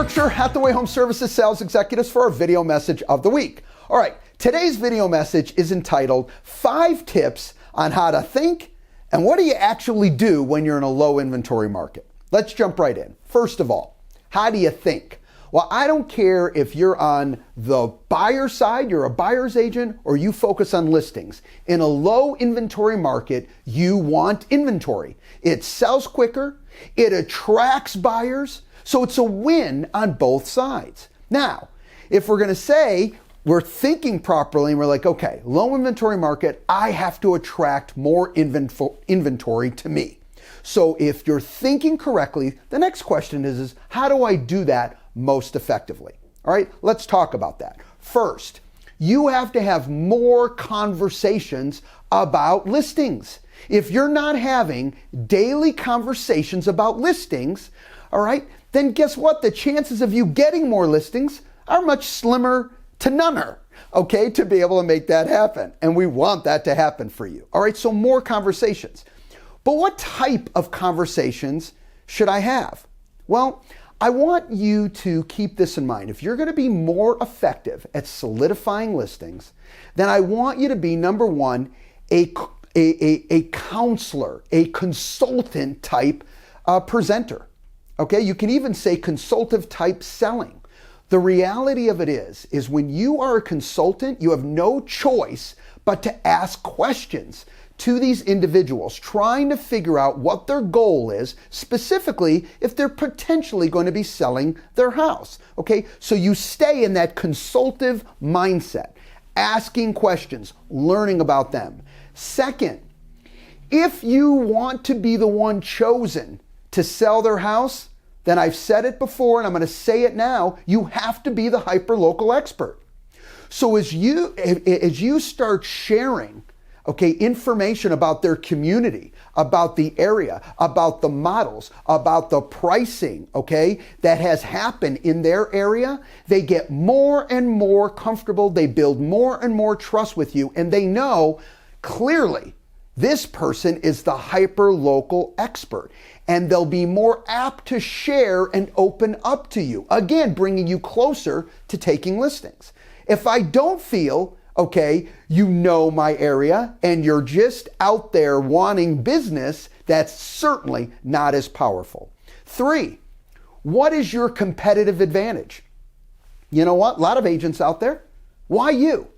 Berkshire Hathaway Home Services sales executives for our video message of the week. All right, today's video message is entitled 5 Tips on How to Think and What Do You Actually Do When You're in a Low Inventory Market. Let's jump right in. First of all, how do you think? Well, I don't care if you're on the buyer side, you're a buyer's agent, or you focus on listings. In a low inventory market, you want inventory. It sells quicker, it attracts buyers, so it's a win on both sides. Now, if we're gonna say we're thinking properly and we're like, okay, low inventory market, I have to attract more inventory to me. So if you're thinking correctly, the next question is how do I do that most effectively? All right, let's talk about that. First, you have to have more conversations about listings. If you're not having daily conversations about listings, all right, then guess what? The chances of you getting more listings are much slimmer to none, okay, to be able to make that happen. And we want that to happen for you. All right, so more conversations. But what type of conversations should I have? Well, I want you to keep this in mind. If you're going to be more effective at solidifying listings, then I want you to be, number one, a counselor, a consultant type presenter. Okay, you can even say consultative type selling. The reality of it is when you are a consultant, you have no choice but to ask questions to these individuals, trying to figure out what their goal is, specifically if they're potentially going to be selling their house. Okay, so you stay in that consultative mindset, asking questions, learning about them. Second, if you want to be the one chosen to sell their house, then I've said it before and I'm going to say it now, you have to be the hyper-local expert. So as you start sharing, okay, information about their community, about the area, about the models, about the pricing, okay, that has happened in their area, they get more and more comfortable, they build more and more trust with you, and they know clearly this person is the hyper-local expert, and they'll be more apt to share and open up to you, again, bringing you closer to taking listings. If I don't feel okay, you know my area, and you're just out there wanting business, that's certainly not as powerful. 3, what is your competitive advantage? You know what? A lot of agents out there. Why you?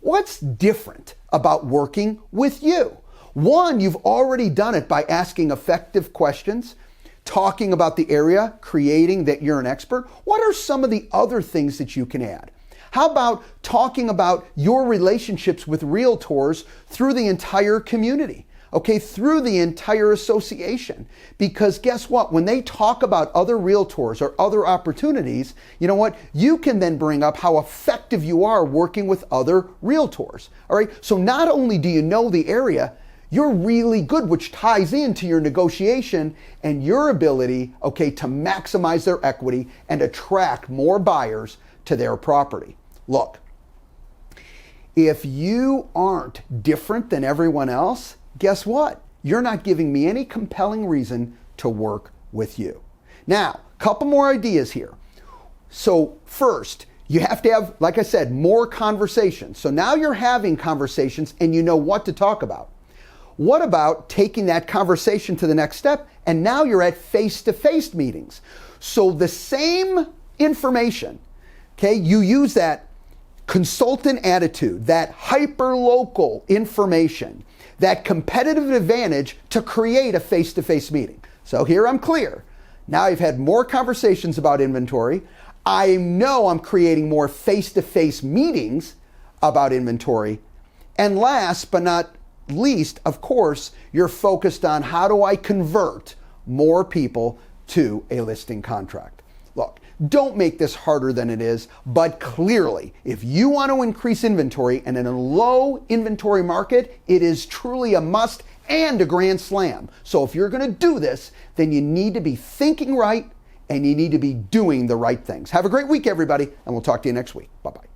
What's different about working with you? 1, you've already done it by asking effective questions, talking about the area, creating that you're an expert. What are some of the other things that you can add? How about talking about your relationships with realtors through the entire community, okay, through the entire association? Because guess what? When they talk about other realtors or other opportunities, you know what? You can then bring up how effective you are working with other realtors, all right? So not only do you know the area, you're really good, which ties into your negotiation and your ability, okay, to maximize their equity and attract more buyers to their property. Look, if you aren't different than everyone else, guess what? You're not giving me any compelling reason to work with you. Now, a couple more ideas here. So first, you have to have, like I said, more conversations. So now you're having conversations and you know what to talk about. What about taking that conversation to the next step and now you're at face-to-face meetings? So the same information, okay, you use that consultant attitude, that hyper-local information, that competitive advantage to create a face-to-face meeting. So here I'm clear. Now I've had more conversations about inventory. I know I'm creating more face-to-face meetings about inventory. And last but not least, of course, you're focused on how do I convert more people to a listing contract. Look, don't make this harder than it is, but clearly, if you want to increase inventory and in a low inventory market, it is truly a must and a grand slam. So if you're going to do this, then you need to be thinking right and you need to be doing the right things. Have a great week, everybody, and we'll talk to you next week. Bye-bye.